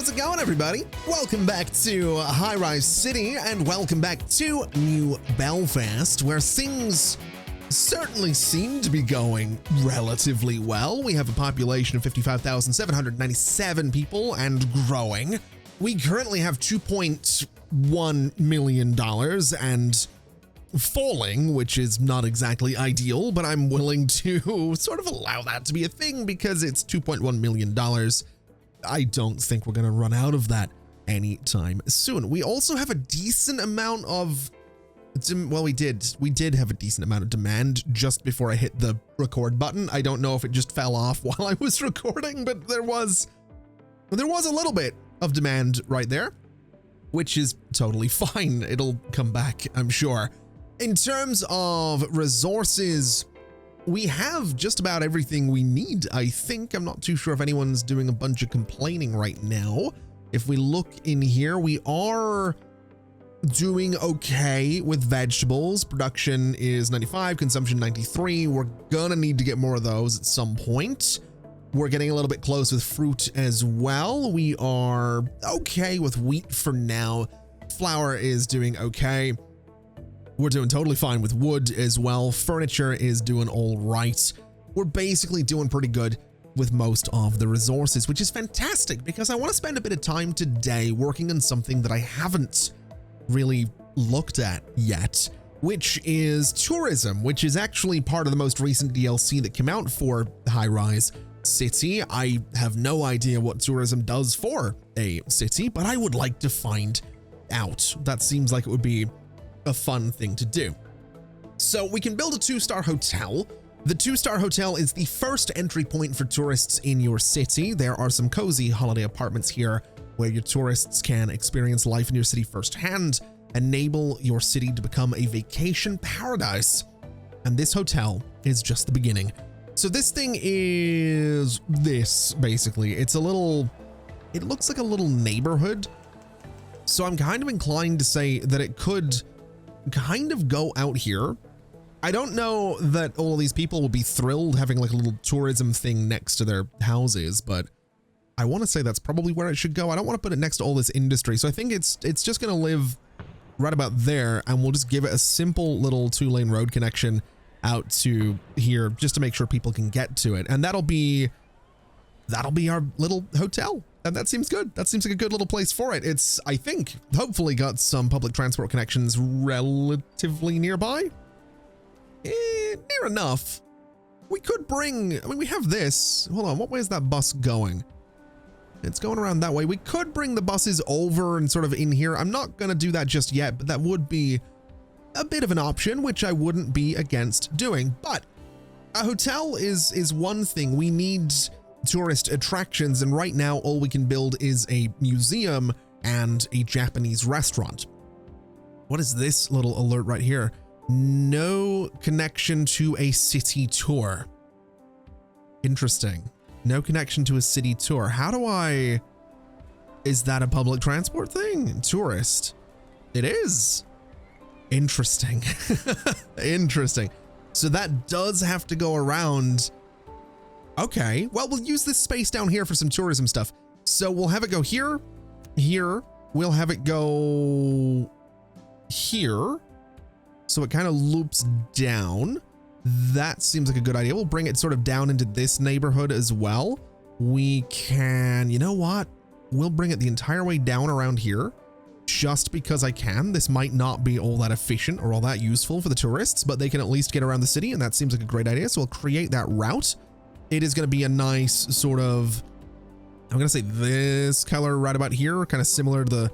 How's it going, everybody? Welcome back to Highrise City, and welcome back to New Belfast, where things certainly seem to be going relatively well. We have a population of 55,797 people and growing. We currently have $2.1 million and falling, which is not exactly ideal, but I'm willing to sort of allow that to be a thing because it's $2.1 million. I don't think we're going to run out of that anytime soon. We also have a decent amount of, well, we did have a decent amount of demand just before I hit the record button. I don't know if it just fell off while I was recording, but there was a little bit of demand right there, which is totally fine. It'll come back, I'm sure. In terms of resources, we have just about everything we need, I think. I'm not too sure if anyone's doing a bunch of complaining right now. If we look in here, we are doing okay with vegetables. Production is 95, consumption 93. We're gonna need to get more of those at some point. We're getting a little bit close with fruit as well. We are okay with wheat for now. Flour is doing okay. We're doing totally fine with wood as well. Furniture is doing all right. We're basically doing pretty good with most of the resources, which is fantastic because I want to spend a bit of time today working on something that I haven't really looked at yet, which is tourism, which is actually part of the most recent DLC that came out for Highrise City. I have no idea what tourism does for a city, but I would like to find out. That seems like it would be a fun thing to do. So we can build a 2-star hotel. The 2-star hotel is the first entry point for tourists in your city. There are some cozy holiday apartments here where your tourists can experience life in your city firsthand, enable your city to become a vacation paradise. And this hotel is just the beginning. So this thing is this, basically. It looks like a little neighborhood. So I'm kind of inclined to say that it could kind of go out here. I don't know that all of these people will be thrilled having like a little tourism thing next to their houses, but I want to say that's probably where it should go. I don't want to put it next to all this industry. So I think it's just going to live right about there, and we'll just give it a simple little 2-lane road connection out to here just to make sure people can get to it. And that'll be our little hotel. And that seems good. That seems like a good little place for it. It's, I think, hopefully got some public transport connections relatively nearby. Near enough. We could bring, I mean, we have this. Hold on, what way is that bus going? It's going around that way. We could bring the buses over and sort of in here. I'm not going to do that just yet, but that would be a bit of an option, which I wouldn't be against doing. But a hotel is one thing. We need tourist attractions, and right now all we can build is a museum and a Japanese restaurant. What is this little alert right here? No connection to a city tour. Interesting. No connection to a city tour. How do I... Is that a public transport thing? Tourist. It is. Interesting. Interesting. So that does have to go around. Okay, well, we'll use this space down here for some tourism stuff. So we'll have it go here, here. We'll have it go here. So it kind of loops down. That seems like a good idea. We'll bring it sort of down into this neighborhood as well. We can, you know what? We'll bring it the entire way down around here just because I can. This might not be all that efficient or all that useful for the tourists, but they can at least get around the city, and that seems like a great idea. So we'll create that route. It is going to be a nice sort of, I'm going to say this color right about here, kind of similar to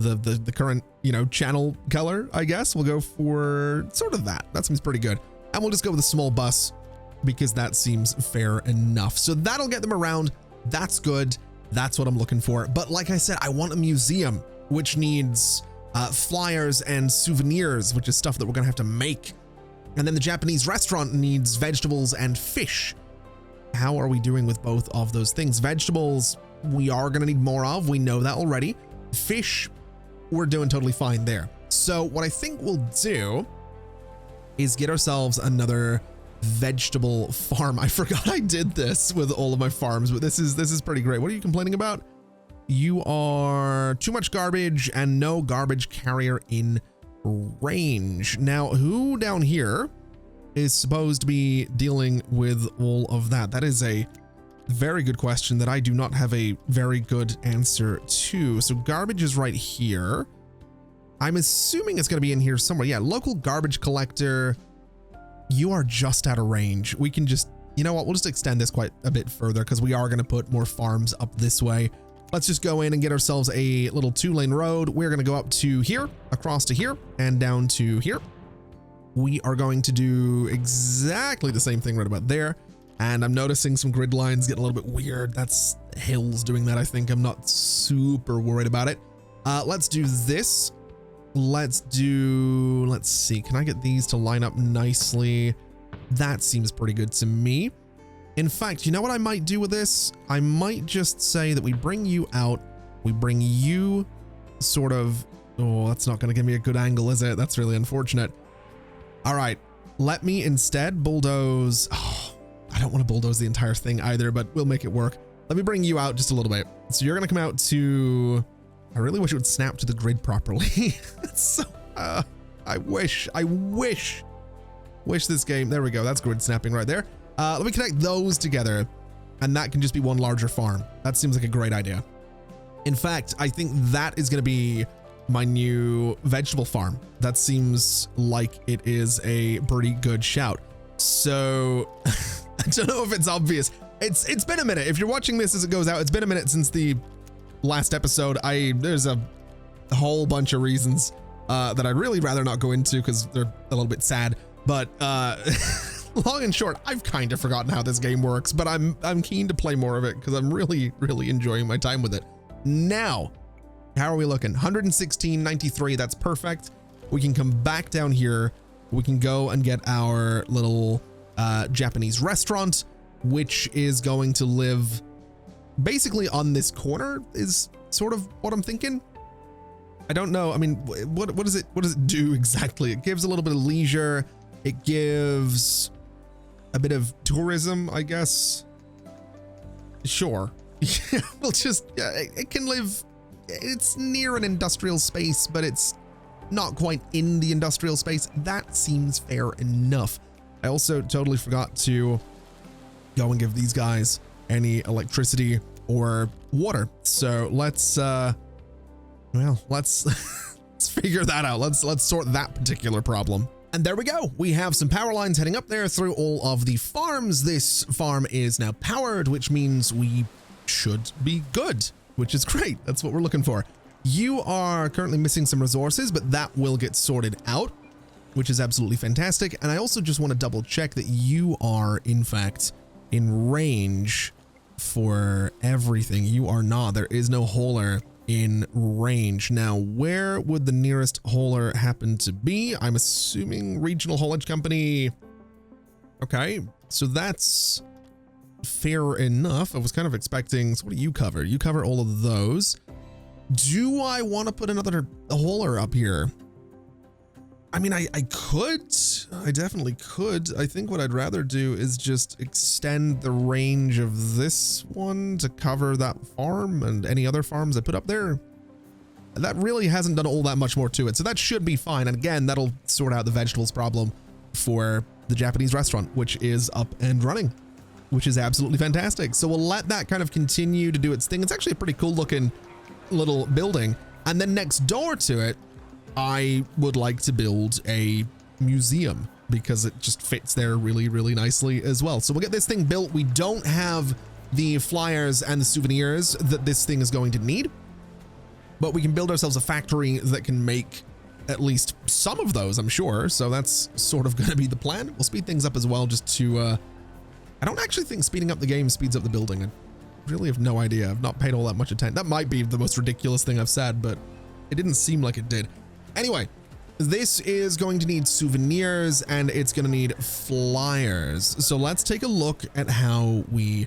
the current, you know, channel color, I guess. We'll go for sort of that. That seems pretty good. And we'll just go with a small bus because that seems fair enough. So that'll get them around. That's good. That's what I'm looking for. But like I said, I want a museum, which needs flyers and souvenirs, which is stuff that we're going to have to make. And then the Japanese restaurant needs vegetables and fish. How are we doing with both of those things? Vegetables, we are going to need more of. We know that already. Fish, we're doing totally fine there. So what I think we'll do is get ourselves another vegetable farm. I forgot I did this with all of my farms, but this is pretty great. What are you complaining about? You are too much garbage and no garbage carrier in range. Now, who down here is supposed to be dealing with all of that? That is a very good question that I do not have a very good answer to. So garbage is right here. I'm assuming it's going to be in here somewhere. Yeah, local garbage collector. You are just out of range. We can just, you know what? We'll just extend this quite a bit further because we are going to put more farms up this way. Let's just go in and get ourselves a little 2-lane road. We're going to go up to here, across to here, and down to here. We are going to do exactly the same thing right about there. And I'm noticing some grid lines getting a little bit weird. That's hills doing that, I think. I'm not super worried about it. Let's do this. Let's see. Can I get these to line up nicely? That seems pretty good to me. In fact, you know what I might do with this? I might just say that we bring you out. We bring you sort of... Oh, that's not going to give me a good angle, is it? That's really unfortunate. All right. Let me instead bulldoze... Oh, I don't want to bulldoze the entire thing either, but we'll make it work. Let me bring you out just a little bit. So you're going to come out to... I really wish it would snap to the grid properly. So, I wish this game... There we go. That's grid snapping right there. Let me connect those together, and that can just be one larger farm. That seems like a great idea. In fact, I think that is going to be my new vegetable farm. That seems like it is a pretty good shout. So, I don't know if it's obvious. It's been a minute. If you're watching this as it goes out, it's been a minute since the last episode. There's a whole bunch of reasons that I'd really rather not go into because they're a little bit sad. But long and short, I've kind of forgotten how this game works, but I'm keen to play more of it because I'm really enjoying my time with it. Now, how are we looking? 116.93. That's perfect. We can come back down here. We can go and get our little Japanese restaurant, which is going to live basically on this corner, is sort of what I'm thinking. I don't know. I mean, what does it do exactly? It gives a little bit of leisure. It gives a bit of tourism, I guess. Sure. We'll just, it can live, it's near an industrial space, but it's not quite in the industrial space. That seems fair enough. I also totally forgot to go and give these guys any electricity or water. So let's let's figure that out. Let's sort that particular problem. And there we go. We have some power lines heading up there through all of the farms. This farm is now powered, which means we should be good, which is great. That's what we're looking for. You are currently missing some resources, but that will get sorted out, which is absolutely fantastic. And I also just want to double check that you are in fact in range for everything. You are not. There is no hauler in range. Now, where would the nearest hauler happen to be? I'm assuming Regional Haulage Company. Okay, so that's fair enough. I was kind of expecting, so what do you cover? You cover all of those. Do I want to put another hauler up here? I mean, I could. I definitely could. I think what I'd rather do is just extend the range of this one to cover that farm and any other farms I put up there. That really hasn't done all that much more to it, so that should be fine. And again, that'll sort out the vegetables problem for the Japanese restaurant, which is up and running, which is absolutely fantastic. So we'll let that kind of continue to do its thing. It's actually a pretty cool looking little building. And then next door to it, I would like to build a museum because it just fits there really nicely as well. So we'll get this thing built. We don't have the flyers and the souvenirs that this thing is going to need, but we can build ourselves a factory that can make at least some of those, I'm sure. So that's sort of going to be the plan. We'll speed things up as well just to, I don't actually think speeding up the game speeds up the building. I really have no idea. I've not paid all that much attention. That might be the most ridiculous thing I've said, but it didn't seem like it did. Anyway, this is going to need souvenirs and it's going to need flyers. So let's take a look at how we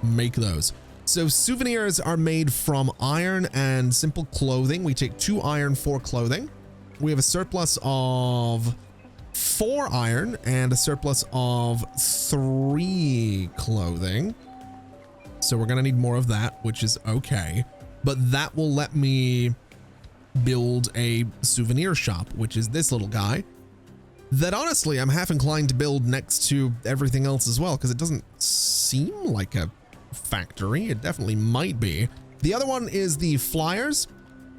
make those. So souvenirs are made from iron and simple clothing. We take 2 iron, 4 clothing. We have a surplus of 4 iron and a surplus of 3 clothing. So we're going to need more of that, which is okay. but that will let me build a souvenir shop, which is this little guy that honestly I'm half inclined to build next to everything else as well, because it doesn't seem like a factory. It definitely might be. The other one is the flyers,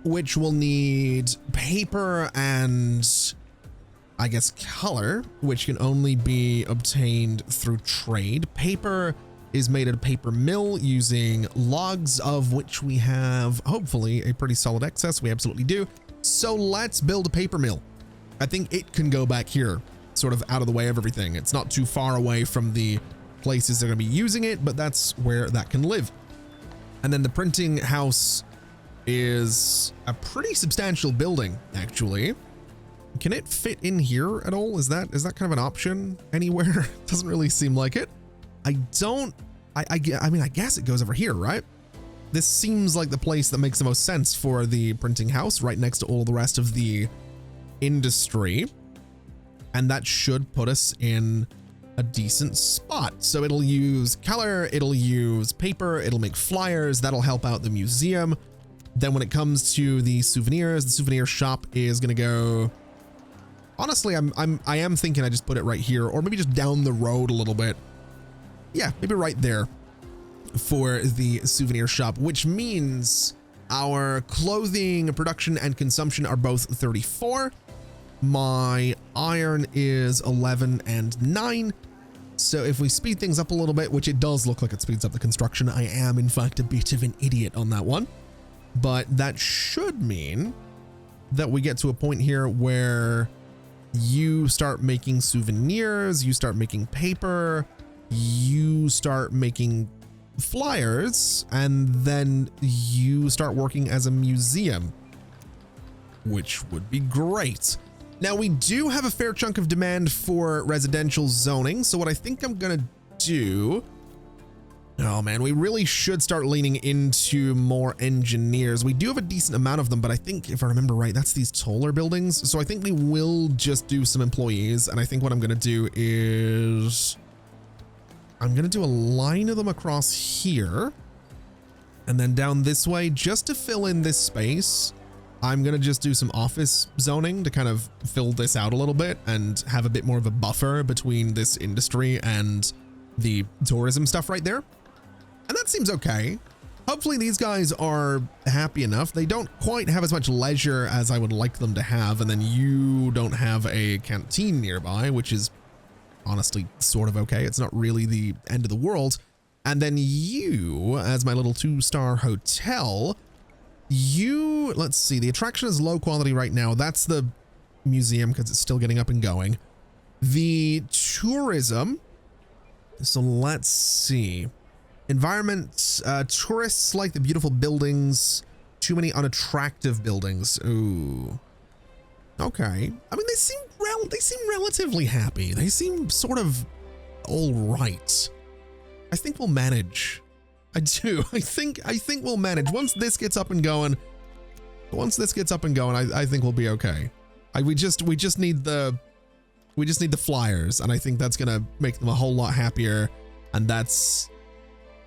which will need paper and I guess color, which can only be obtained through trade. Paper is made at a paper mill using logs, of which we have hopefully a pretty solid excess. We absolutely do. So let's build a paper mill. I think it can go back here, sort of out of the way of everything. It's not too far away from the places that are going to be using it, but that's where that can live. And then the printing house is a pretty substantial building, actually. Can it fit in here at all? Is that kind of an option anywhere? Doesn't really seem like it. I mean, I guess it goes over here, right? This seems like the place that makes the most sense for the printing house, right next to all the rest of the industry. And that should put us in a decent spot. So it'll use color, it'll use paper, it'll make flyers, that'll help out the museum. Then when it comes to the souvenirs, the souvenir shop is gonna go, honestly, I am thinking I just put it right here, or maybe just down the road a little bit. Yeah, maybe right there for the souvenir shop, which means our clothing production and consumption are both 34. My iron is 11 and 9. So if we speed things up a little bit, which it does look like it speeds up the construction, I am in fact a bit of an idiot on that one. But that should mean that we get to a point here where you start making souvenirs, you start making paper, you start making flyers, and then you start working as a museum, which would be great. Now, we do have a fair chunk of demand for residential zoning, so what I think I'm gonna do, oh man, we really should start leaning into more engineers. We do have a decent amount of them, but I think if I remember right, that's these taller buildings. So I think we will just do some employees. And I think what I'm going to do is I'm going to do a line of them across here and then down this way just to fill in this space. I'm going to just do some office zoning to kind of fill this out a little bit and have a bit more of a buffer between this industry and the tourism stuff right there. And that seems okay. Hopefully these guys are happy enough. They don't quite have as much leisure as I would like them to have. And then you don't have a canteen nearby, which is honestly sort of okay. It's not really the end of the world. And then you, as my little 2-star hotel, you, let's see, the attraction is low quality right now. That's the museum because it's still getting up and going. The tourism, so let's see. Environment, tourists like the beautiful buildings, too many unattractive buildings. Ooh. Okay. I mean, they seem relatively happy. They seem sort of all right. I think we'll manage. I do. I think we'll manage. Once this gets up and going, I think we'll be okay. We just need the flyers, and I think that's gonna make them a whole lot happier. And that's,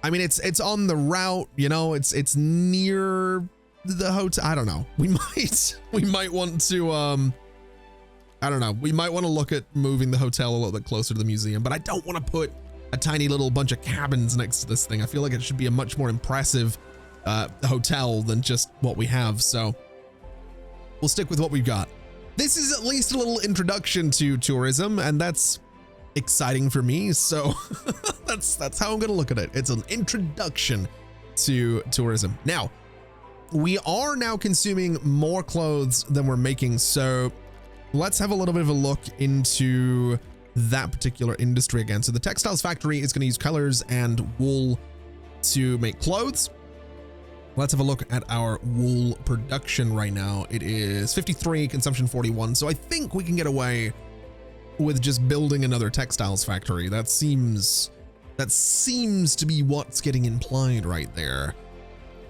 I mean, it's on the route, you know, it's near the hotel. I don't know. We might want to, I don't know. We might want to look at moving the hotel a little bit closer to the museum, but I don't want to put a tiny little bunch of cabins next to this thing. I feel like it should be a much more impressive hotel than just what we have. So we'll stick with what we've got. This is at least a little introduction to tourism, and that's exciting for me. So that's how I'm going to look at it. It's an introduction to tourism. Now, we are now consuming more clothes than we're making. So let's have a little bit of a look into that particular industry again. So the textiles factory is going to use colors and wool to make clothes. Let's have a look at our wool production right now. It is 53, consumption 41. So I think we can get away with just building another textiles factory. That seems to be what's getting implied right there.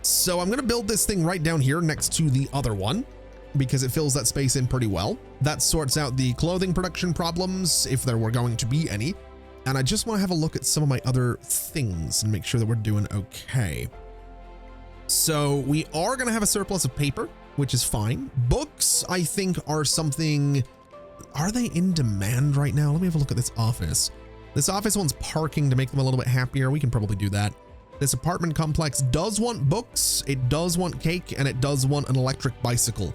So I'm going to build this thing right down here next to the other one, because it fills that space in pretty well. That sorts out the clothing production problems, if there were going to be any. And I just want to have a look at some of my other things and make sure that we're doing okay. So we are going to have a surplus of paper, which is fine. Books, I think, are something... Are they in demand right now? Let me have a look at this office. This office wants parking to make them a little bit happier. We can probably do that. This apartment complex does want books, it does want cake, and it does want an electric bicycle.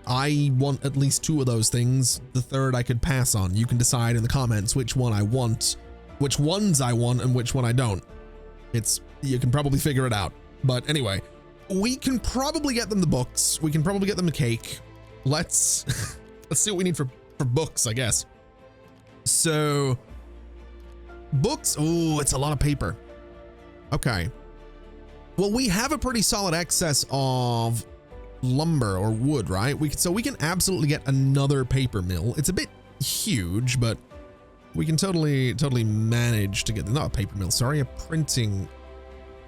I want at least 2 of those things. The third I could pass on. You can decide in the comments which one I want, which ones I want, and which one I don't. You can probably figure it out. But anyway, we can probably get them the books. We can probably get them the cake. Let's see what we need for books, I guess. So books. Oh, it's a lot of paper. Okay. Well, we have a pretty solid excess of lumber or wood, right? So we can absolutely get another paper mill. It's a bit huge, but we can totally manage to get, not a paper mill, sorry, a printing.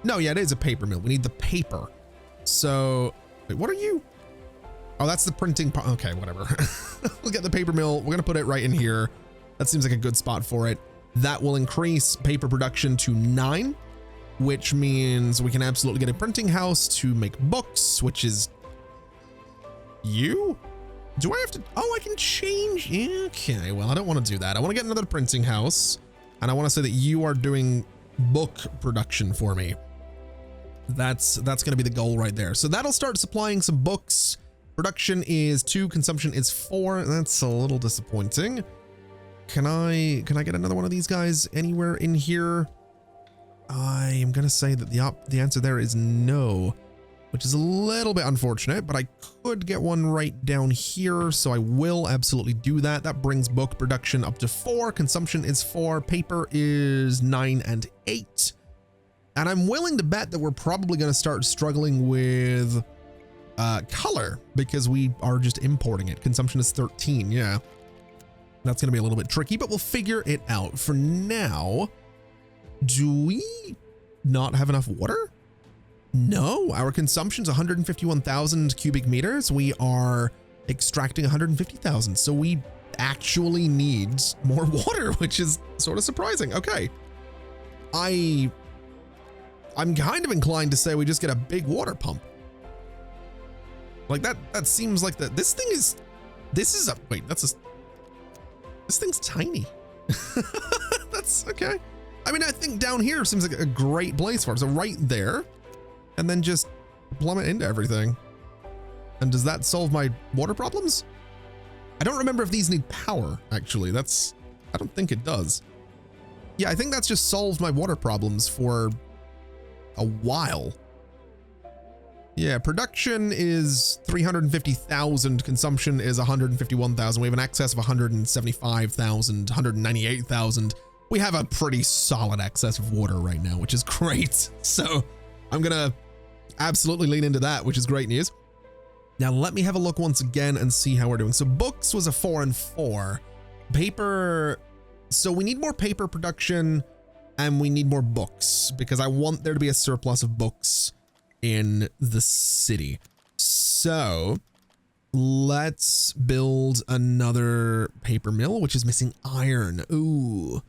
No, yeah, it is a paper mill. We need the paper. So, wait, what are you? Oh, that's the printing part. Okay, whatever. We'll get the paper mill. We're gonna put it right in here. That seems like a good spot for it. That will increase paper production to 9, which means we can absolutely get a printing house to make books, which is you? Do I have to? Oh, I can change. Okay, well, I don't want to do that. I want to get another printing house, and I want to say that you are doing book production for me. That's going to be the goal right there. So that'll start supplying some books. Production is 2, consumption is 4. That's a little disappointing. Can I get another one of these guys anywhere in here? I am going to say that the answer there is no, which is a little bit unfortunate, but I could get one right down here, so I will absolutely do that. That brings book production up to 4, consumption is 4, paper is 9 and 8. And I'm willing to bet that we're probably going to start struggling with color because we are just importing it. Consumption is 13, yeah. That's going to be a little bit tricky, but we'll figure it out. For now, do we not have enough water? No, our consumption is 151,000 cubic meters. We are extracting 150,000. So we actually need more water, which is sort of surprising. Okay. I'm kind of inclined to say we just get a big water pump. Like that seems like this thing's tiny. That's okay. I mean, I think down here seems like a great place for it. So right there, and then just plummet into everything. And does that solve my water problems? I don't remember if these need power, actually. I don't think it does. Yeah, I think that's just solved my water problems for a while. Yeah, production is 350,000, consumption is 151,000. We have an excess of 175,000, 198,000. We have a pretty solid excess of water right now, which is great. So I'm gonna absolutely lean into that, which is great news. Now let me have a look once again and see how we're doing. So books was a 4 and 4. Paper, so we need more paper production and we need more books because I want there to be a surplus of books in the city. So let's build another paper mill, which is missing iron. Ooh.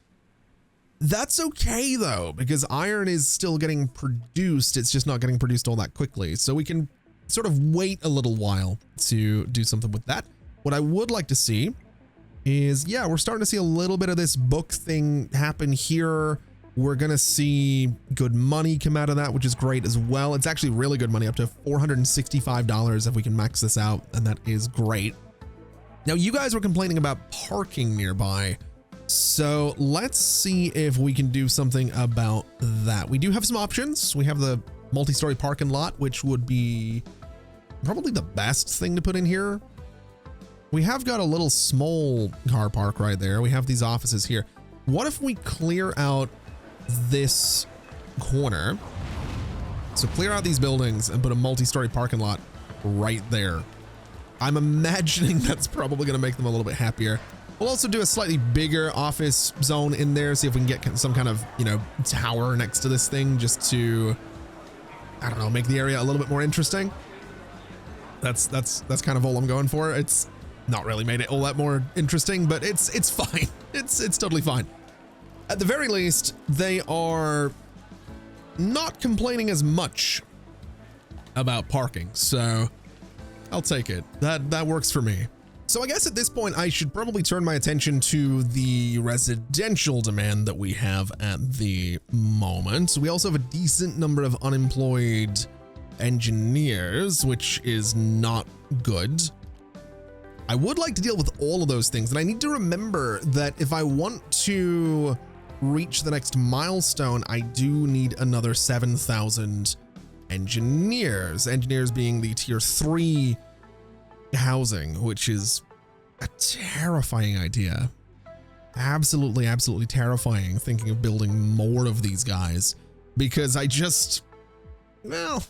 That's okay though, because iron is still getting produced. It's just not getting produced all that quickly. So we can sort of wait a little while to do something with that. What I would like to see is, yeah, we're starting to see a little bit of this book thing happen here. We're going to see good money come out of that, which is great as well. It's actually really good money, up to $465 if we can max this out. And that is great. Now, you guys were complaining about parking nearby. So let's see if we can do something about that. We do have some options. We have the multi-story parking lot, which would be probably the best thing to put in here. We have got a little small car park right there. We have these offices here. What if we clear out this corner? So clear out these buildings and put a multi-story parking lot right there. I'm imagining that's probably going to make them a little bit happier. We'll also do a slightly bigger office zone in there. See if we can get some kind of, you know, tower next to this thing just to, I don't know, make the area a little bit more interesting. That's kind of all I'm going for. It's not really made it all that more interesting, but it's fine. It's totally fine. At the very least, they are not complaining as much about parking, so I'll take it. That works for me. So I guess at this point, I should probably turn my attention to the residential demand that we have at the moment. We also have a decent number of unemployed engineers, which is not good. I would like to deal with all of those things, and I need to remember that if I want to reach the next milestone, I do need another 7,000 engineers. Engineers being the tier 3 housing, which is a terrifying idea. Absolutely, absolutely terrifying thinking of building more of these guys, because I just, well,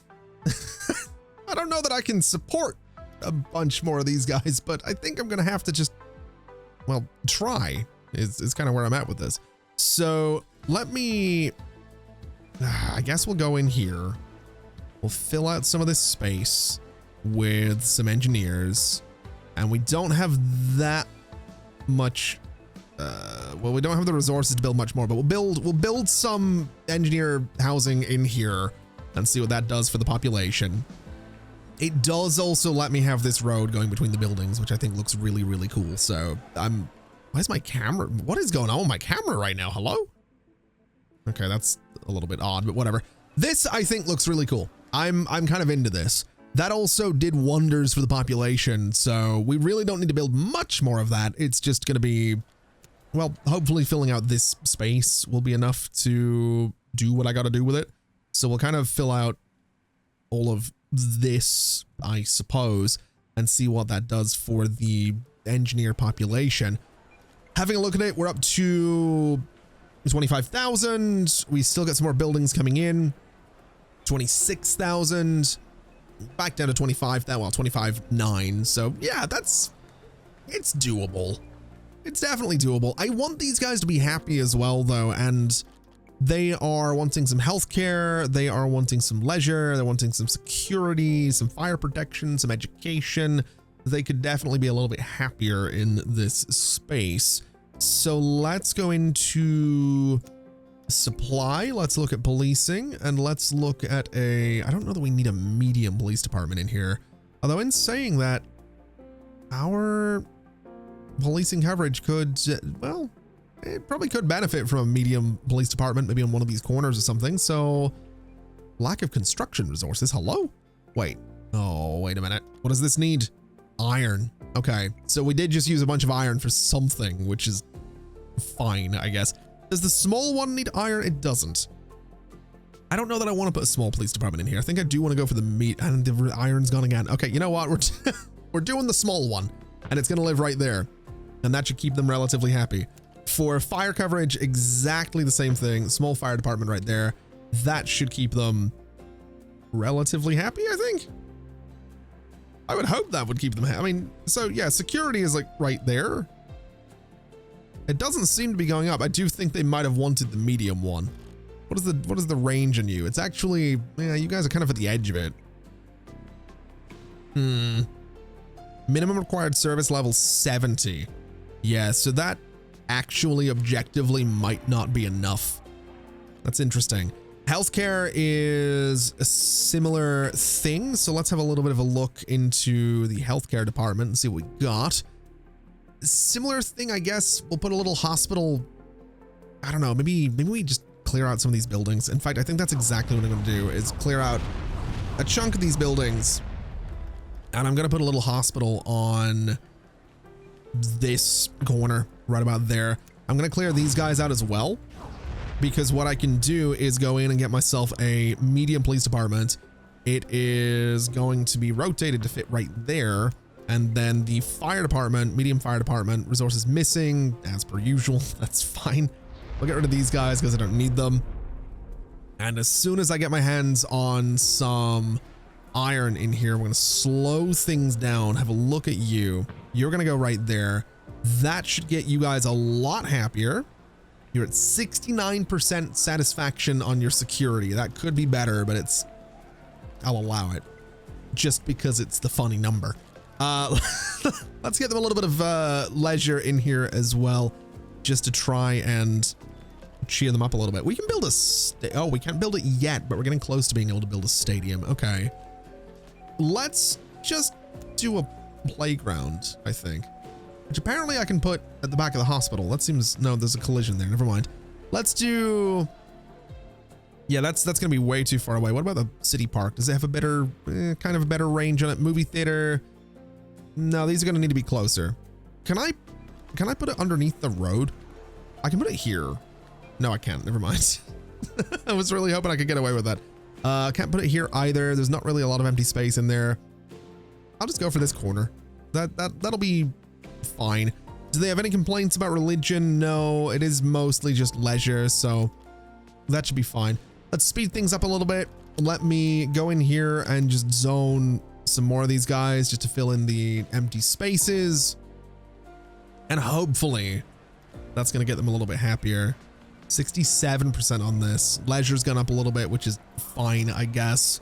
I don't know that I can support a bunch more of these guys, but I think I'm gonna have to just, well, try is kind of where I'm at with this. So let me, I guess we'll go in here. We'll fill out some of this space with some engineers, and we don't have that much, well, we don't have the resources to build much more, but we'll build some engineer housing in here and see what that does for the population. It does also let me have this road going between the buildings, which I think looks really, really cool. So why is my camera, what is going on with my camera right now? Hello? Okay, that's a little bit odd, but whatever. This I think looks really cool. I'm kind of into this. That also did wonders for the population, so we really don't need to build much more of that. It's just going to be, well, hopefully filling out this space will be enough to do what I got to do with it. So we'll kind of fill out all of this, I suppose, and see what that does for the engineer population. Having a look at it, we're up to 25,000. We still got some more buildings coming in. 26,000. Back down to 25,000, well, 25,900. So yeah, it's doable. It's definitely doable. I want these guys to be happy as well, though, and they are wanting some healthcare, they are wanting some leisure, they're wanting some security, some fire protection, some education. They could definitely be a little bit happier in this space. So let's go into supply. Let's look at policing, and let's look at I don't know that we need a medium police department in here. Although in saying that, our policing coverage could, well, it probably could benefit from a medium police department, maybe on one of these corners or something. So lack of construction resources. Hello? Wait. Oh, wait a minute. What does this need? Iron. Okay. So we did just use a bunch of iron for something, which is fine, I guess. Does the small one need iron? It doesn't. I don't know that I want to put a small police department in here. I think I do want to go for the meat, and the iron's gone again. Okay. You know what? We're doing the small one, and it's going to live right there, and that should keep them relatively happy. For fire coverage, exactly the same thing. Small fire department right there. That should keep them relatively happy, I think. I would hope that would keep them happy. I mean, so yeah, security is like right there. It doesn't seem to be going up. I do think they might have wanted the medium one. What is the range on you? It's actually, yeah, you guys are kind of at the edge of it. Minimum required service level 70. Yeah, so that actually objectively might not be enough. That's interesting. Healthcare is a similar thing, so let's have a little bit of a look into the healthcare department and see what we got. Similar thing, I guess. We'll put a little hospital. I don't know, maybe we just clear out some of these buildings. In fact, I think that's exactly what I'm going to do, is clear out a chunk of these buildings, and I'm going to put a little hospital on this corner right about there. I'm going to clear these guys out as well, because what I can do is go in and get myself a medium police department. It is going to be rotated to fit right there. And then the fire department, medium fire department, resources missing as per usual. That's fine. I'll get rid of these guys because I don't need them. And as soon as I get my hands on some iron in here, we're going to slow things down. Have a look at you. You're going to go right there. That should get you guys a lot happier. You're at 69% satisfaction on your security. That could be better, but I'll allow it just because it's the funny number. Let's get them a little bit of leisure in here as well, just to try and cheer them up a little bit. We can build we can't build it yet, but we're getting close to being able to build a stadium. Okay. let's just do a playground, I think. Which apparently I can put at the back of the hospital. That seems, no, there's a collision there. Never mind. Let's do, yeah, that's going to be way too far away. What about the city park? Does it have a better, kind of a better range on it? Movie theater? No, these are going to need to be closer. Can I put it underneath the road? I can put it here. No, I can't. Never mind. I was really hoping I could get away with that. Can't put it here either. There's not really a lot of empty space in there. I'll just go for this corner. That'll be fine. Do they have any complaints about religion? No, it is mostly just leisure, so that should be fine. Let's speed things up a little bit. Let me go in here and just zone some more of these guys just to fill in the empty spaces. And hopefully that's going to get them a little bit happier. 67% on this. Leisure's gone up a little bit, which is fine, I guess.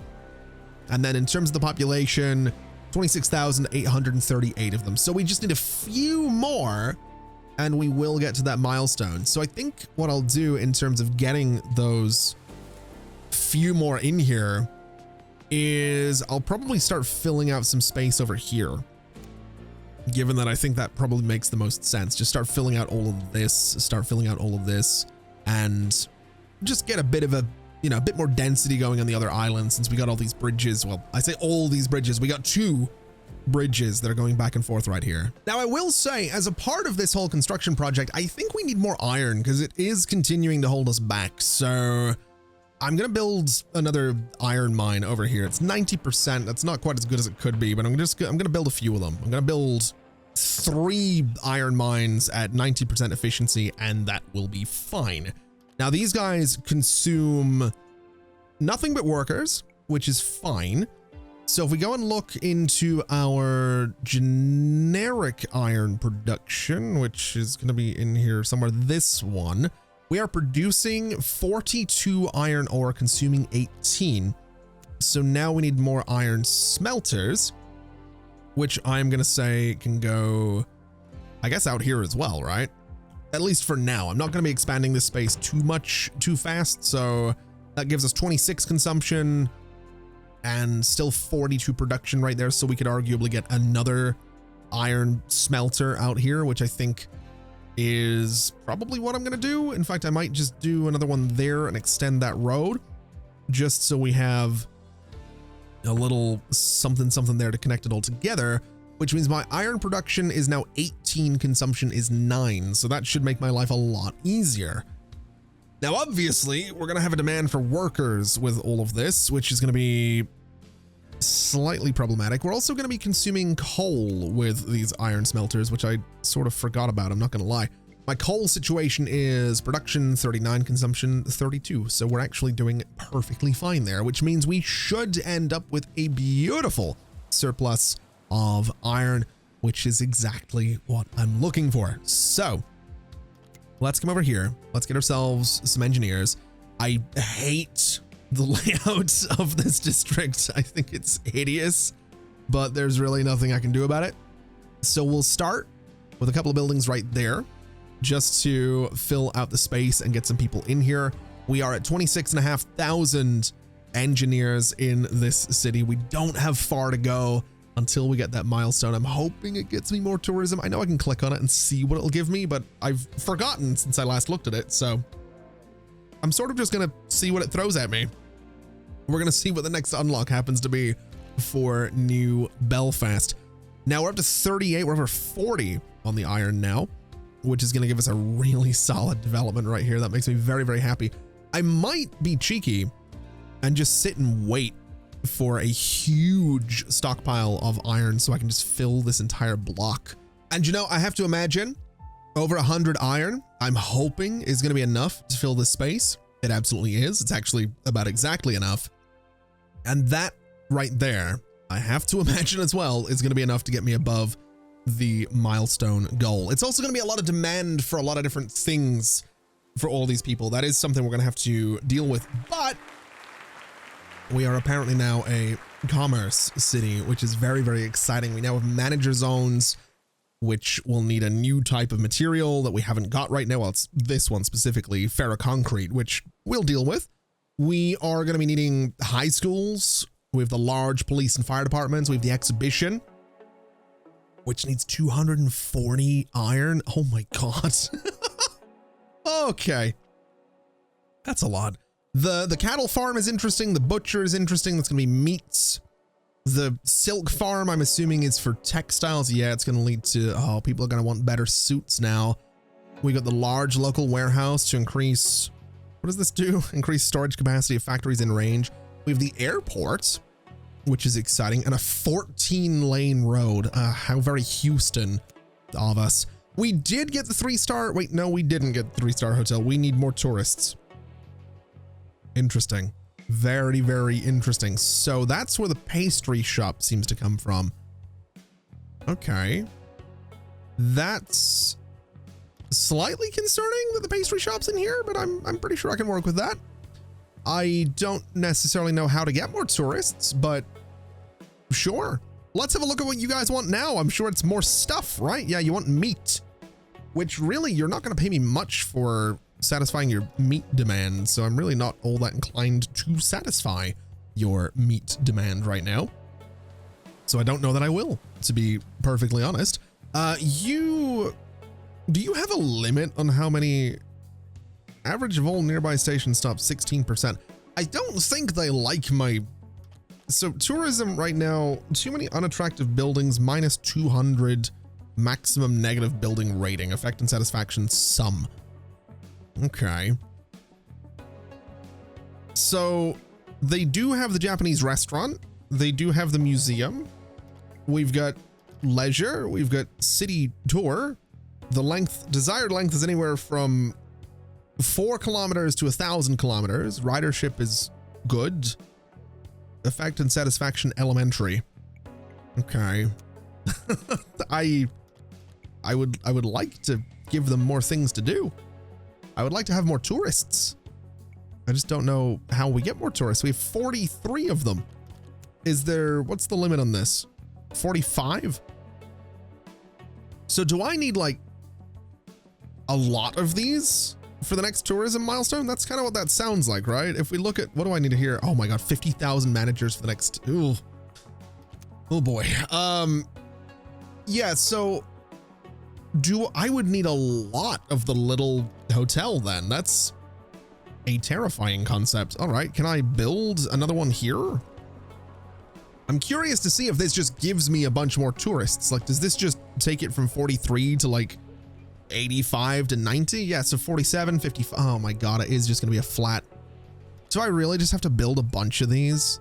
And then in terms of the population, 26,838 of them. So we just need a few more and we will get to that milestone. So I think what I'll do in terms of getting those few more in here is I'll probably start filling out some space over here. Given that I think that probably makes the most sense. Just start filling out all of this, and just get a bit of a, you know, a bit more density going on the other islands since we got all these bridges. Well, I say all these bridges, we got 2 bridges that are going back and forth right here. Now, I will say, as a part of this whole construction project, I think we need more iron because it is continuing to hold us back. So I'm going to build another iron mine over here. It's 90%. That's not quite as good as it could be, but I'm going to build a few of them. I'm going to build 3 iron mines at 90% efficiency, and that will be fine. Now, these guys consume nothing but workers, which is fine. So if we go and look into our generic iron production, which is going to be in here somewhere, this one, we are producing 42 iron ore, consuming 18. So now we need more iron smelters, which I'm going to say can go, I guess, out here as well, right? At least for now. I'm not going to be expanding this space too much too fast. So that gives us 26 consumption and still 42 production right there. So we could arguably get another iron smelter out here, which I think is probably what I'm going to do. In fact, I might just do another one there and extend that road just so we have a little something there to connect it all together, which means my iron production is now 18, consumption is 9. So that should make my life a lot easier. Now, obviously, we're going to have a demand for workers with all of this, which is going to be slightly problematic. We're also going to be consuming coal with these iron smelters, which I sort of forgot about. I'm not going to lie. My coal situation is production 39, consumption 32. So we're actually doing perfectly fine there, which means we should end up with a beautiful surplus of iron, which is exactly what I'm looking for. So let's come over here. Let's get ourselves some engineers. I hate the layout of this district. I think it's hideous, but there's really nothing I can do about it. So we'll start with a couple of buildings right there just to fill out the space and get some people in here. We are at 26,500 engineers in this city. We don't have far to go until we get that milestone. I'm hoping it gets me more tourism. I know I can click on it and see what it'll give me, but I've forgotten since I last looked at it. So I'm sort of just going to see what it throws at me. We're going to see what the next unlock happens to be for New Belfast. Now we're up to 38. We're over 40 on the iron now, which is going to give us a really solid development right here. That makes me very, very happy. I might be cheeky and just sit and wait for a huge stockpile of iron so I can just fill this entire block. And you know, I have to imagine over 100 iron, I'm hoping is going to be enough to fill this space. It absolutely is. It's actually about exactly enough. And that right there, I have to imagine as well, is going to be enough to get me above the milestone goal. It's also going to be a lot of demand for a lot of different things for all these people. That is something we're going to have to deal with, but we are apparently now a commerce city, which is very, very exciting. We now have manager zones, which will need a new type of material that we haven't got right now. Well, it's this one specifically, ferroconcrete, which we'll deal with. We are going to be needing high schools We have the large police and fire departments. We have the exhibition, which needs 240 iron. Oh my God. Okay. That's a lot. The cattle farm is interesting. The butcher is interesting. That's going to be meats. The silk farm, I'm assuming, is for textiles. Yeah, it's going to lead to, oh, people are going to want better suits now. We got the large local warehouse to increase, what does this do? Increase storage capacity of factories in range. We have the airport, which is exciting, and a 14-lane road. How very Houston of us. We did get the 3-star. Wait, no, we didn't get the 3-star hotel. We need more tourists. Interesting. Very, very interesting. So that's where the pastry shop seems to come from. Okay. That's slightly concerning that the pastry shop's in here, but I'm pretty sure I can work with that. I don't necessarily know how to get more tourists, but sure. Let's have a look at what you guys want now. I'm sure it's more stuff, right? Yeah, you want meat, which really you're not going to pay me much for satisfying your meat demand. So I'm really not all that inclined to satisfy your meat demand right now. So I don't know that I will, to be perfectly honest. Do you have a limit on how many? Average of all nearby stations stops 16%. I don't think they like my, so tourism right now, too many unattractive buildings, minus 200, maximum negative building rating, effect and satisfaction, some. Okay. So they do have the Japanese restaurant. They do have the museum. We've got leisure. We've got city tour. The length, desired length is anywhere from 4 kilometers to 1,000 kilometers. Ridership is good. Effect and satisfaction elementary. Okay. I would like to give them more things to do. I would like to have more tourists. I just don't know how we get more tourists. We have 43 of them. Is there, what's the limit on this? 45? So do I need like a lot of these for the next tourism milestone? That's kind of what that sounds like, right? If we look at, what do I need to hear? Oh my God, 50,000 managers for the next, ooh. Oh boy. Yeah, so I would need a lot of the little hotel then. That's a terrifying concept. All right, can I build another one here? I'm curious to see if this just gives me a bunch more tourists. Like, does this just take it from 43 to like 85 to 90? Yeah, so 47, 55. Oh my God, it is just gonna be a flat. Do I really just have to build a bunch of these?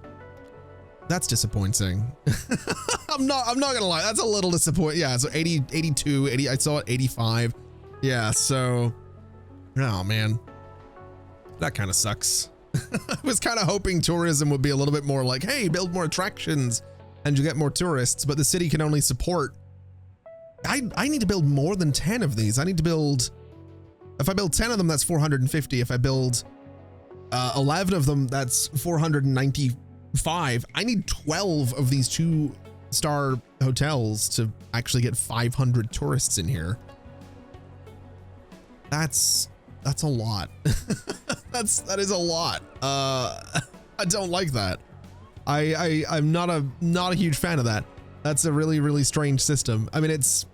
That's disappointing. I'm not gonna lie, that's a little disappointing. Yeah, so 80, 82, 80, I saw it 85. Yeah, so, oh man, that kind of sucks. I was kind of hoping tourism would be a little bit more like, hey, build more attractions and you get more tourists, but the city can only support. I need to build more than 10 of these. I need to build, if I build 10 of them, that's 450. If I build 11 of them, that's 495. I need 12 of these 2-star hotels to actually get 500 tourists in here. That's a lot. that is a lot. I don't like that. I'm not a huge fan of that. That's a really, really strange system. I mean, it's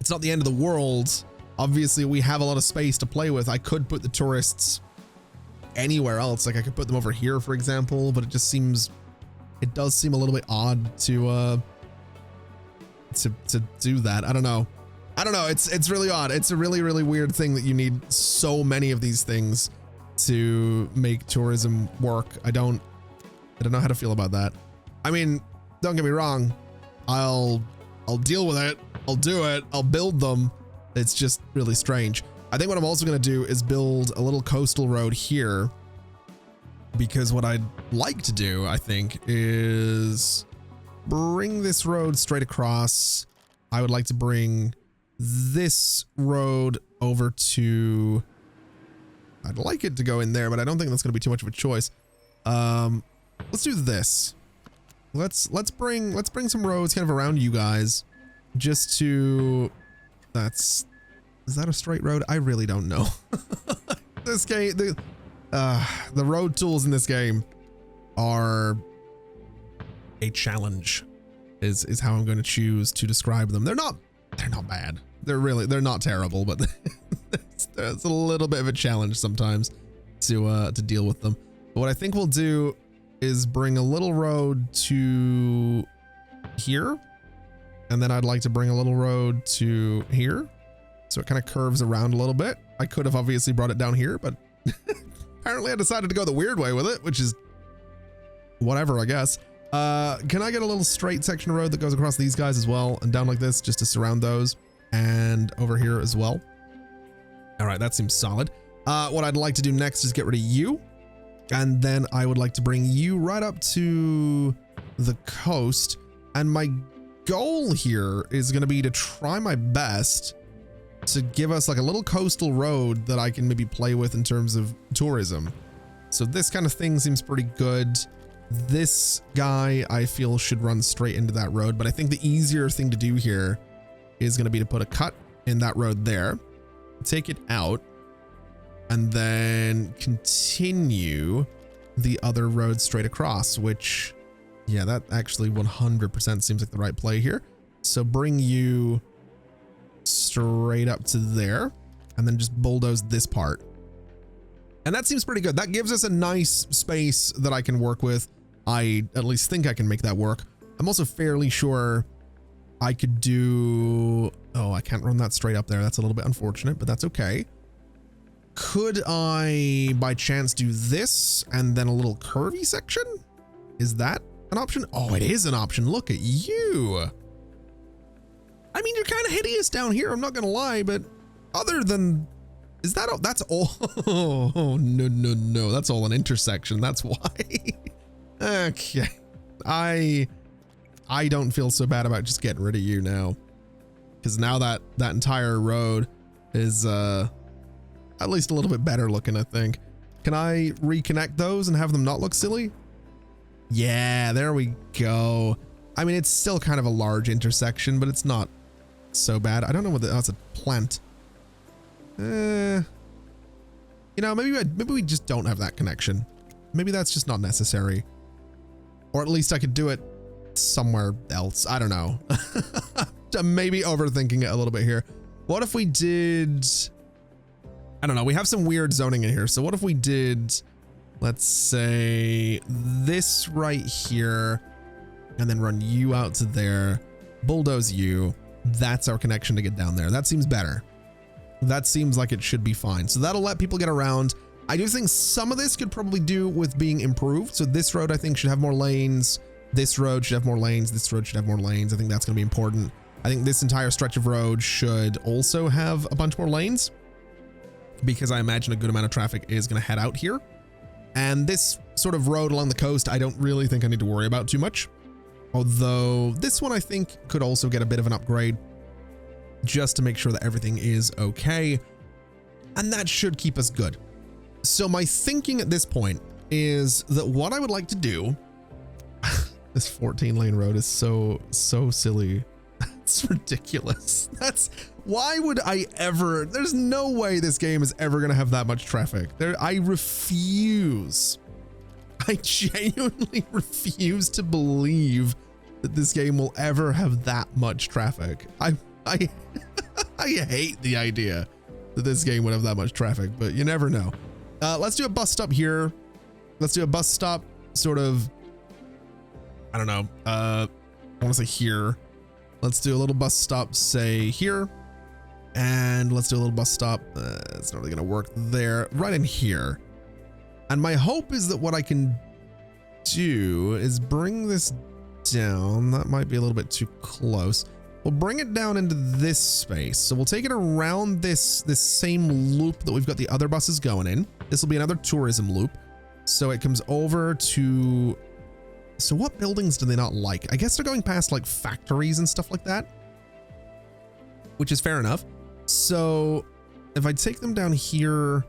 not the end of the world. Obviously, we have a lot of space to play with. I could put the tourists anywhere else. Like I could put them over here, for example, but it does seem a little bit odd to do that. I don't know. It's really odd. It's a really, really weird thing that you need so many of these things to make tourism work. I don't know how to feel about that. I mean, don't get me wrong. I'll deal with it. I'll do it. I'll build them. It's just really strange. I think what I'm also going to do is build a little coastal road here, because what I'd like to do, I think, is bring this road straight across. I would like to bring this road over to, I'd like it to go in there, but I don't think that's going to be too much of a choice. Let's do this. Let's bring some roads kind of around you guys, just to, is that a straight road? I really don't know. This game, the road tools in this game are a challenge is how I'm going to choose to describe them. They're not bad. They're not terrible, but it's a little bit of a challenge sometimes to deal with them. But what I think we'll do is bring a little road to here, and then I'd like to bring a little road to here, so it kind of curves around a little bit. I could have obviously brought it down here, but apparently I decided to go the weird way with it, which is whatever, I guess. Can I get a little straight section of road that goes across these guys as well and down like this, just to surround those, and over here as well? All right, that seems solid. What I'd like to do next is get rid of you, and then I would like to bring you right up to the coast. And my goal here is going to be to try my best to give us like a little coastal road that I can maybe play with in terms of tourism. So this kind of thing seems pretty good. This guy I feel should run straight into that road, but I think the easier thing to do here is going to be to put a cut in that road there, take it out, and then continue the other road straight across, which, yeah, that actually 100% seems like the right play here. So bring you straight up to there, and then just bulldoze this part. And that seems pretty good. That gives us a nice space that I can work with. I at least think I can make that work. I'm also fairly sure I could do... Oh, I can't run that straight up there. That's a little bit unfortunate, but that's okay. Could I, by chance, do this and then a little curvy section? Is that an option? Oh, it is an option. Look at you. I mean, you're kind of hideous down here, I'm not gonna lie, but other than... Is that all? That's all? Oh, no. That's all an intersection. That's why. Okay. I don't feel so bad about just getting rid of you now, because now that entire road is at least a little bit better looking, I think. Can I reconnect those and have them not look silly? Yeah, there we go. I mean, it's still kind of a large intersection, but it's not so bad. I don't know whether that's a plant. You know, maybe we just don't have that connection. Maybe that's just not necessary. Or at least I could do it somewhere else. I don't know. I'm maybe overthinking it a little bit here. What if we did... I don't know. We have some weird zoning in here. So what if we did, let's say, this right here, and then run you out to there, bulldoze you. That's our connection to get down there. That seems better. That seems like it should be fine. So that'll let people get around. I do think some of this could probably do with being improved. So this road, I think, should have more lanes. This road should have more lanes. This road should have more lanes. I think that's going to be important. I think this entire stretch of road should also have a bunch more lanes, because I imagine a good amount of traffic is going to head out here. And this sort of road along the coast, I don't really think I need to worry about too much. Although this one, I think, could also get a bit of an upgrade, just to make sure that everything is okay. And that should keep us good. So my thinking at this point is that what I would like to do, this 14-lane road is so silly. It's ridiculous. Why would I ever, there's no way this game is ever going to have that much traffic. I refuse. I genuinely refuse to believe that this game will ever have that much traffic. I hate the idea that this game would have that much traffic, but you never know. Let's do a bus stop here. Let's do a bus stop sort of, I don't know. I want to say here. Let's do a little bus stop, say here. And let's do a little bus stop. It's not really going to work there. Right in here. And my hope is that what I can do is bring this down. That might be a little bit too close. We'll bring it down into this space. So we'll take it around this same loop that we've got the other buses going in. This will be another tourism loop. So it comes over to... So what buildings do they not like? I guess they're going past like factories and stuff like that, which is fair enough. So if I take them down here,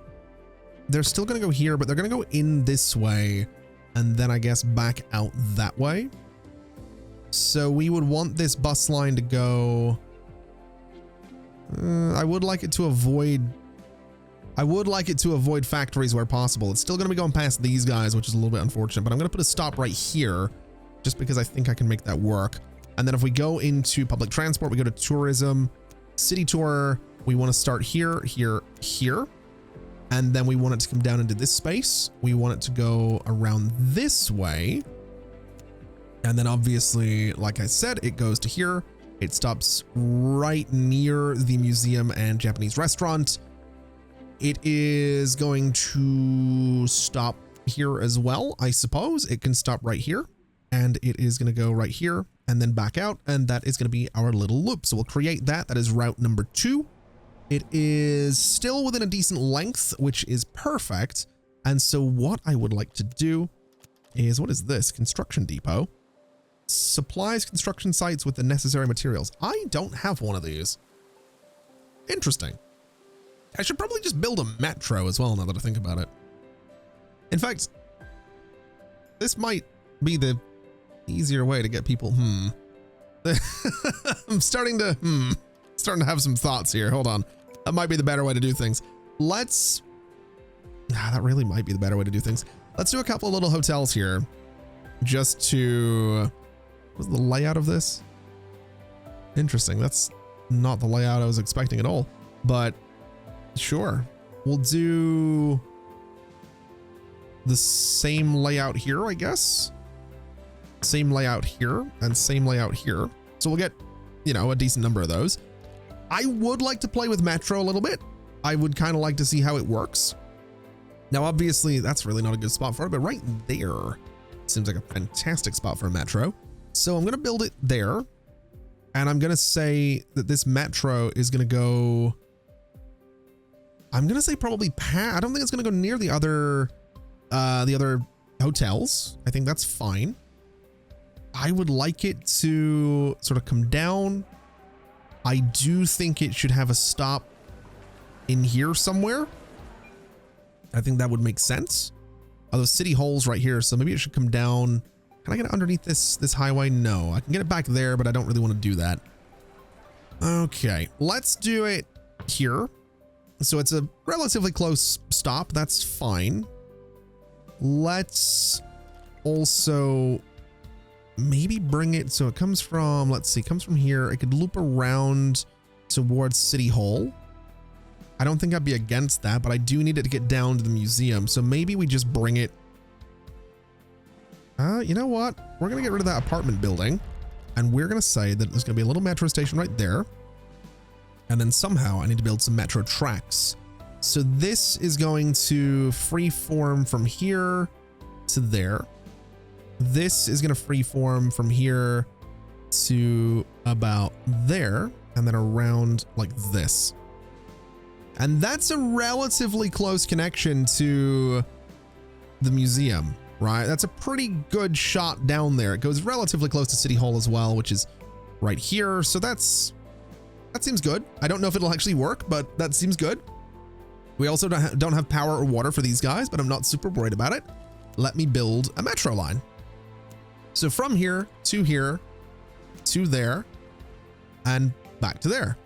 they're still going to go here, but they're going to go in this way and then I guess back out that way. So we would want this bus line to go. I would like it to avoid factories where possible. It's still going to be going past these guys, which is a little bit unfortunate, but I'm going to put a stop right here just because I think I can make that work. And then if we go into public transport, we go to tourism, city tour. We want to start here, here, here. And then we want it to come down into this space. We want it to go around this way. And then obviously, like I said, it goes to here. It stops right near the museum and Japanese restaurant. It is going to stop here as well, I suppose. It can stop right here, and it is going to go right here and then back out, and that is going to be our little loop. So we'll create that. That is route number 2. It is still within a decent length, which is perfect. And so what I would like to do is, what is this? Construction depot. Supplies construction sites with the necessary materials. I don't have one of these. Interesting. I should probably just build a metro as well, now that I think about it. In fact, this might be the easier way to get people, I'm starting to have some thoughts here. Hold on. That might be the better way to do things. That really might be the better way to do things. Let's do a couple of little hotels here just to, what's the layout of this? Interesting. That's not the layout I was expecting at all, but sure. We'll do the same layout here, I guess. Same layout here and same layout here. So we'll get, you know, a decent number of those. I would like to play with Metro a little bit. I would kind of like to see how it works. Now, obviously, that's really not a good spot for it, but right there seems like a fantastic spot for a Metro. So I'm going to build it there. And I'm going to say that this Metro is going to go, I'm going to say probably I don't think it's going to go near the other hotels. I think that's fine. I would like it to sort of come down. I do think it should have a stop in here somewhere. I think that would make sense. Although City Hall's right here, so maybe it should come down. Can I get it underneath this highway? No, I can get it back there, but I don't really want to do that. Okay, let's do it here. So it's a relatively close stop. That's fine. Let's also maybe bring it so it comes from, let's see, comes from here. It could loop around towards City Hall. I don't think I'd be against that, but I do need it to get down to the museum. So maybe we just bring it. You know what? We're going to get rid of that apartment building, and we're going to say that there's going to be a little metro station right there. And then somehow I need to build some metro tracks. So this is going to freeform from here to there. This is going to freeform from here to about there, and then around like this. And that's a relatively close connection to the museum, right? That's a pretty good shot down there. It goes relatively close to City Hall as well, which is right here. So that seems good. I don't know if it'll actually work, but that seems good. We also don't have power or water for these guys, but I'm not super worried about it. Let me build a metro line. So from here to there, and back to there.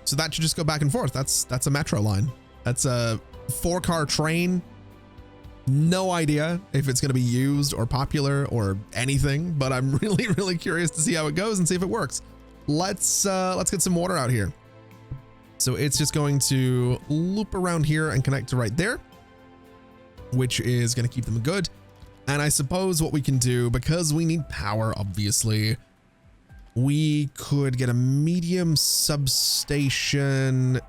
So that should just go back and forth. That's a metro line. That's a 4-car train. No idea if it's going to be used or popular or anything, but I'm really, really curious to see how it goes and see if it works. Let's get some water out here. So it's just going to loop around here and connect to right there, which is going to keep them good. And I suppose what we can do, because we need power, obviously, we could get a medium substation,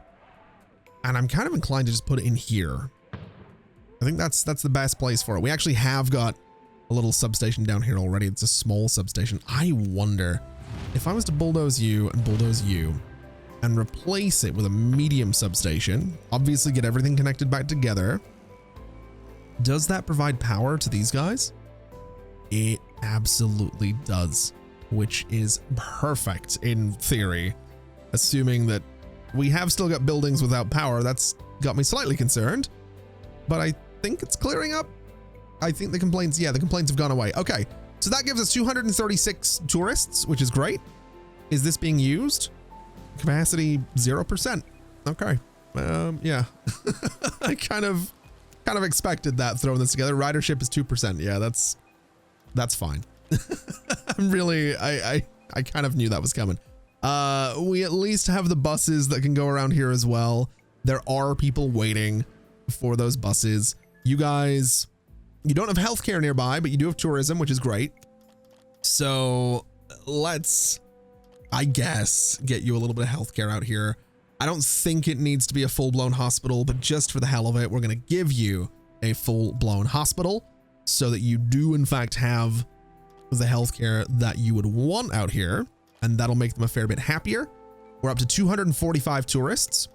and I'm kind of inclined to just put it in here. I think that's the best place for it. We actually have got a little substation down here already. It's a small substation. I wonder if I was to bulldoze you and replace it with a medium substation, obviously get everything connected back together. Does that provide power to these guys? It absolutely does, which is perfect in theory, assuming that we have still got buildings without power. That's got me slightly concerned, but I think it's clearing up. I think the complaints have gone away. Okay, so that gives us 236 tourists, which is great. Is this being used? Capacity 0%. Okay, yeah. I kind of expected that throwing this together. Ridership is 2%. Yeah, that's fine. I'm really, I kind of knew that was coming. We at least have the buses that can go around here as well. There are people waiting for those buses. You guys, you don't have healthcare nearby, but you do have tourism, which is great. So let's, I guess, get you a little bit of healthcare out here. I don't think it needs to be a full-blown hospital, but just for the hell of it, we're going to give you a full-blown hospital so that you do in fact have the healthcare that you would want out here, and that'll make them a fair bit happier. We're up to 245 tourists.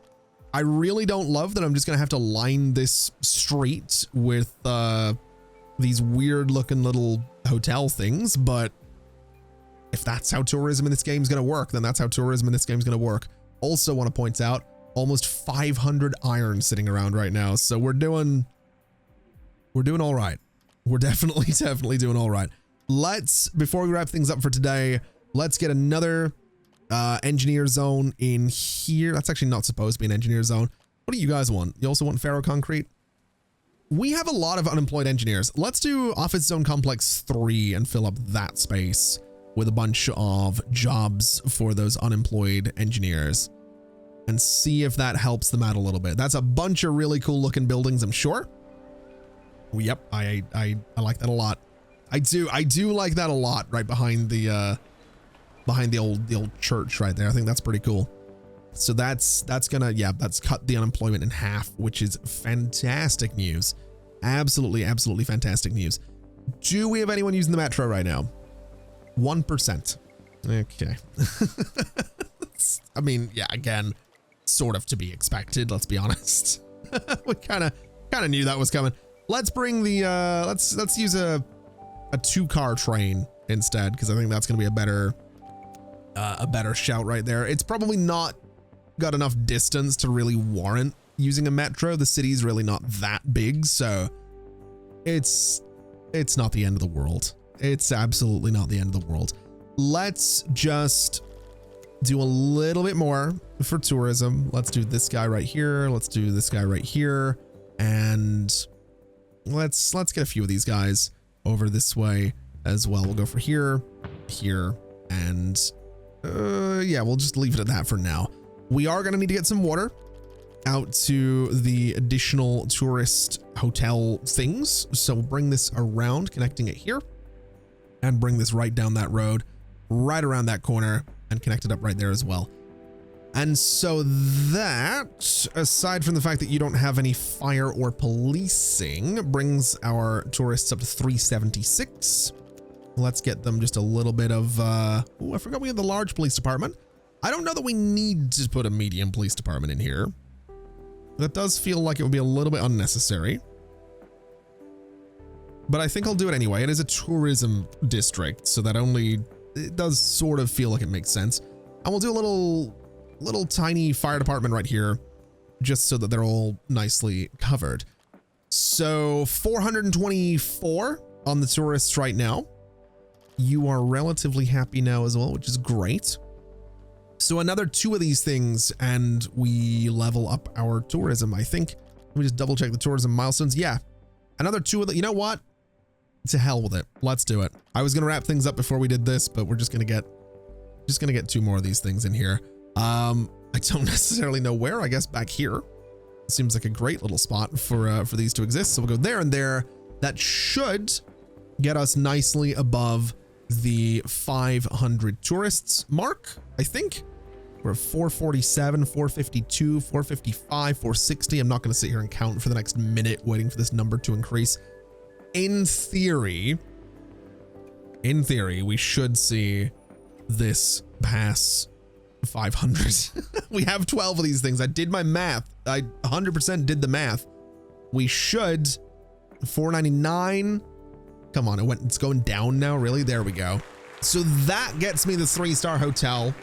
I really don't love that I'm just going to have to line this street with these weird looking little hotel things, but if that's how tourism in this game is going to work, then that's how tourism in this game is going to work. Also want to point out almost 500 iron sitting around right now. So we're doing all right. We're definitely doing all right. Let's, before we wrap things up for today, let's get another engineer zone in here. That's actually not supposed to be an engineer zone. What do you guys want? You also want ferroconcrete? We have a lot of unemployed engineers. Let's do office zone complex 3 and fill up that space with a bunch of jobs for those unemployed engineers and see if that helps them out a little bit. That's a bunch of really cool looking buildings, I'm sure. Yep, I like that a lot. I do like that a lot, right behind the old church right there. I think that's pretty cool. So that's gonna, yeah, that's cut the unemployment in half, which is fantastic news. Absolutely fantastic news. Do we have anyone using the metro right now? 1%. Okay. I mean, yeah, again, sort of to be expected, let's be honest. We kind of knew that was coming. Let's bring the let's use a 2-car train instead, because I think that's going to be a better shout right there. It's probably not got enough distance to really warrant using a metro. The city's really not that big, so it's not the end of the world. It's absolutely not the end of the world. Let's just do a little bit more for tourism. Let's do this guy right here. Let's do this guy right here. And let's get a few of these guys over this way as well. We'll go for here, and yeah, we'll just leave it at that for now. We are going to need to get some water out to the additional tourist hotel things. So we'll bring this around, connecting it here, and bring this right down that road, right around that corner, and connect it up right there as well. And so that, aside from the fact that you don't have any fire or policing, brings our tourists up to 376. Let's get them just a little bit of, oh, I forgot we had the large police department. I don't know that we need to put a medium police department in here. That does feel like it would be a little bit unnecessary, but I think I'll do it anyway. It is a tourism district, so that it does sort of feel like it makes sense. And we'll do a little tiny fire department right here, just so that they're all nicely covered. So 424 on the tourists right now. You are relatively happy now as well, which is great. So another 2 of these things and we level up our tourism, I think. Let me just double check the tourism milestones. Yeah, another 2 of the, you know what? To hell with it. Let's do it. I was going to wrap things up before we did this, but we're just going to get 2 more of these things in here. I don't necessarily know where. I guess back here seems like a great little spot for these to exist. So we'll go there and there. That should get us nicely above the 500 tourists mark, I think. We're at 447, 452, 455, 460. I'm not going to sit here and count for the next minute waiting for this number to increase. In theory, we should see this pass 500. We have 12 of these things. I did my math. I 100% did the math. We should 499. Come on, it's going down now, really? There we go. So that gets me the 3-star hotel,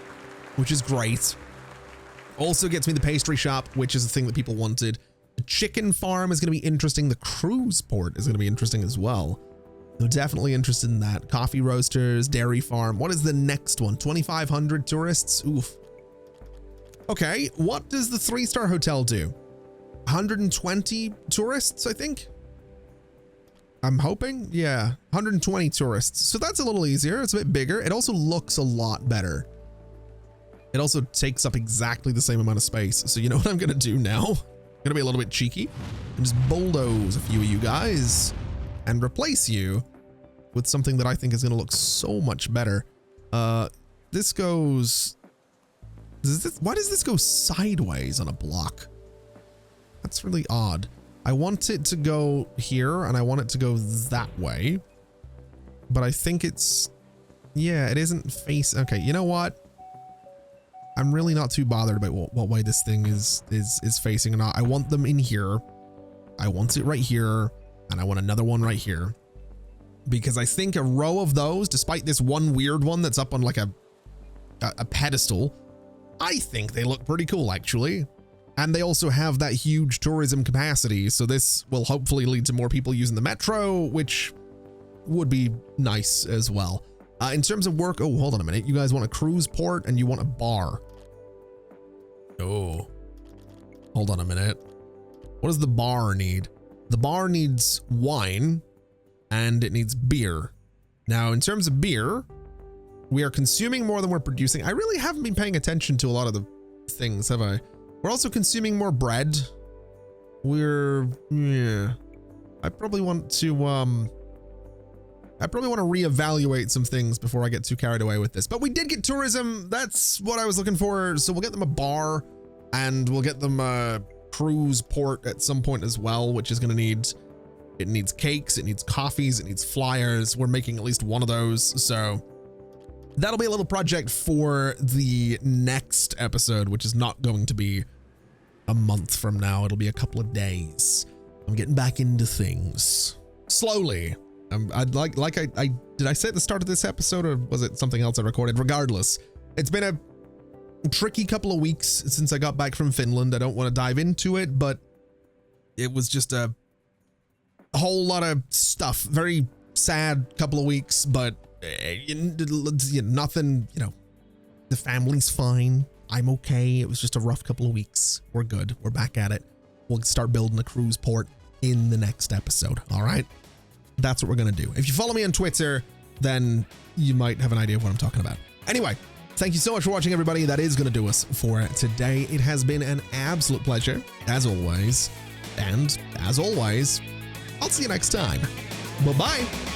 which is great. Also gets me the pastry shop, which is the thing that people wanted. The chicken farm is going to be interesting. The cruise port is going to be interesting as well. I'm definitely interested in that. Coffee roasters, dairy farm. What is the next one? 2,500 tourists? Oof. Okay, what does the 3-star hotel do? 120 tourists, I think. I'm hoping. Yeah, 120 tourists. So that's a little easier. It's a bit bigger. It also looks a lot better. It also takes up exactly the same amount of space. So you know what I'm gonna do now? I'm gonna be a little bit cheeky and just bulldoze a few of you guys and replace you with something that I think is gonna look so much better. This goes, why does this go sideways on a block? That's really odd. I want it to go here and I want it to go that way, but I think it's, yeah, it isn't face. Okay, you know what? I'm really not too bothered about what way this thing is facing or not. I want them in here. I want it right here, and I want another one right here, because I think a row of those, despite this one weird one that's up on like a pedestal, I think they look pretty cool actually. And they also have that huge tourism capacity, so this will hopefully lead to more people using the metro, which would be nice as well. In terms of work, oh, hold on a minute. You guys want a cruise port and you want a bar. Oh, hold on a minute. What does the bar need? The bar needs wine and it needs beer. Now, in terms of beer, we are consuming more than we're producing. I really haven't been paying attention to a lot of the things, have I? We're also consuming more bread. Yeah. I probably want to reevaluate some things before I get too carried away with this. But we did get tourism. That's what I was looking for. So we'll get them a bar and we'll get them a cruise port at some point as well, which is going to need, it needs cakes, it needs coffees, it needs flyers. We're making at least one of those. So that'll be a little project for the next episode, which is not going to be a month from now. It'll be a couple of days. I'm getting back into things slowly. I'd like I did I say at the start of this episode, or was it something else I recorded? Regardless, it's been a tricky couple of weeks since I got back from Finland. I don't want to dive into it, but it was just a whole lot of stuff. Very sad couple of weeks, but nothing, you know, the family's fine. I'm okay. It was just a rough couple of weeks. We're good. We're back at it. We'll start building a cruise port in the next episode. All right. That's what we're going to do. If you follow me on Twitter, then you might have an idea of what I'm talking about. Anyway, thank you so much for watching, everybody. That is going to do us for today. It has been an absolute pleasure, as always. And as always, I'll see you next time. Bye-bye.